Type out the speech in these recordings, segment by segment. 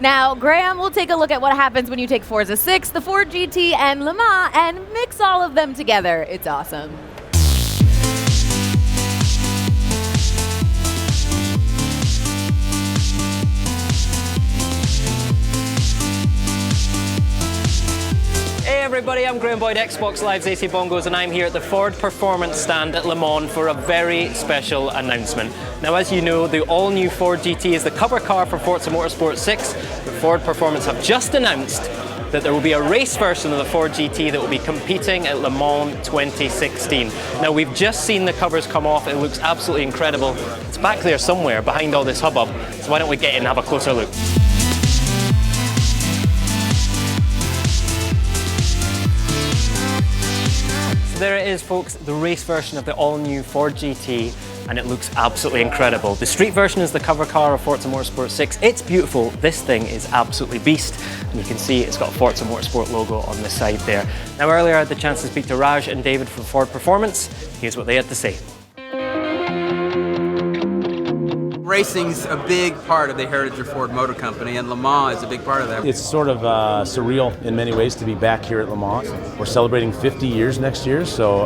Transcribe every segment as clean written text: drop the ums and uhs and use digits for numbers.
Now, Graeme will take a look at what happens when you take Forza 6, the Ford GT, and Le Mans, and mix all of them together. It's awesome. Hey everybody, I'm Graeme Boyd, Xbox Live's AC Bongos, and I'm here at the Ford Performance stand at Le Mans for a very special announcement. Now, as you know, the all-new Ford GT is the cover car for Forza Motorsport 6. The Ford Performance have just announced that there will be a race version of the Ford GT that will be competing at Le Mans 2016. Now, we've just seen the covers come off. It looks absolutely incredible. It's back there somewhere behind all this hubbub. So why don't we get in and have a closer look? There it is, folks, the race version of the all-new Ford GT, and it looks absolutely incredible. The street version is the cover car of Forza Motorsport 6. It's beautiful. This thing is absolutely beast, and you can see it's got a Forza Motorsport logo on the side there. Now, earlier I had the chance to speak to Raj and David from Ford Performance. Here's what they had to say. Racing's a big part of the heritage of Ford Motor Company, and Le Mans is a big part of that. It's sort of surreal in many ways to be back here at Le Mans. We're celebrating 50 years next year, so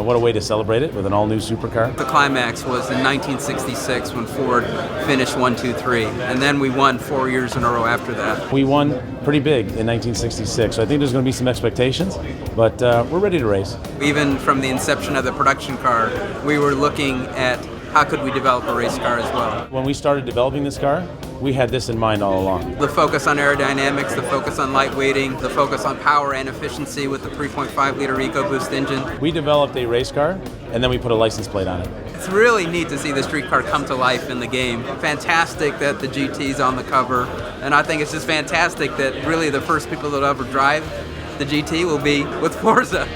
what a way to celebrate it with an all-new supercar. The climax was in 1966 when Ford finished 1, 2, 3, and then we won 4 years in a row after that. We won pretty big in 1966, so I think there's going to be some expectations, but we're ready to race. Even from the inception of the production car, we were looking at how could we develop a race car as well. When we started developing this car, we had this in mind all along. The focus on aerodynamics, the focus on lightweighting, the focus on power and efficiency with the 3.5-liter EcoBoost engine. We developed a race car, and then we put a license plate on it. It's really neat to see the street car come to life in the game. Fantastic that the GT's on the cover, and I think it's just fantastic that really the first people that ever drive the GT will be with Forza.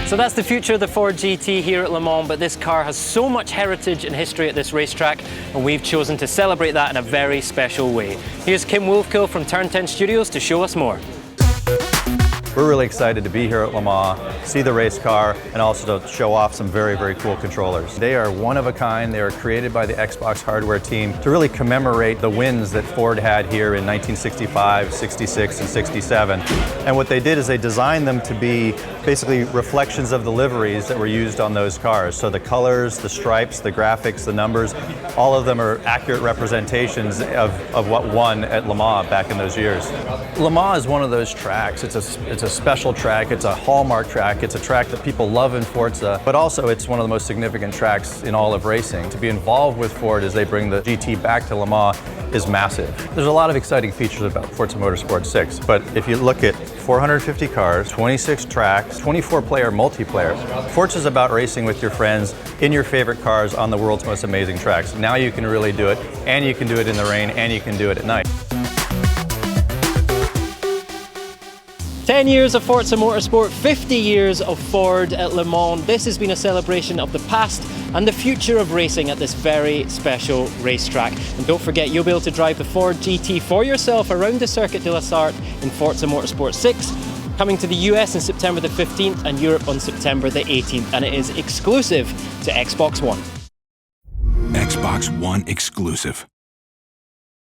So that's the future of the Ford GT here at Le Mans, but this car has so much heritage and history at this racetrack, and we've chosen to celebrate that in a very special way. Here's Kim Wolfkill from Turn 10 Studios to show us more. We're really excited to be here at Le Mans, see the race car, and also to show off some very, very cool controllers. They are one of a kind. They were created by the Xbox hardware team to really commemorate the wins that Ford had here in 1965, 66, and 67. And what they did is they designed them to be basically reflections of the liveries that were used on those cars. So the colors, the stripes, the graphics, the numbers, all of them are accurate representations of what won at Le Mans back in those years. Le Mans is one of those tracks. It's a special track, it's a hallmark track, it's a track that people love in Forza, but also it's one of the most significant tracks in all of racing. To be involved with Ford as they bring the GT back to Le Mans is massive. There's a lot of exciting features about Forza Motorsport 6, but if you look at 450 cars, 26 tracks, 24-player multiplayer, Forza's about racing with your friends in your favorite cars on the world's most amazing tracks. Now you can really do it, and you can do it in the rain, and you can do it at night. 10 years of Forza Motorsport, 50 years of Ford at Le Mans. This has been a celebration of the past and the future of racing at this very special racetrack. And don't forget, you'll be able to drive the Ford GT for yourself around the Circuit de la Sarthe in Forza Motorsport 6, coming to the US on September the 15th and Europe on September the 18th. And it is exclusive to Xbox One. Xbox One exclusive.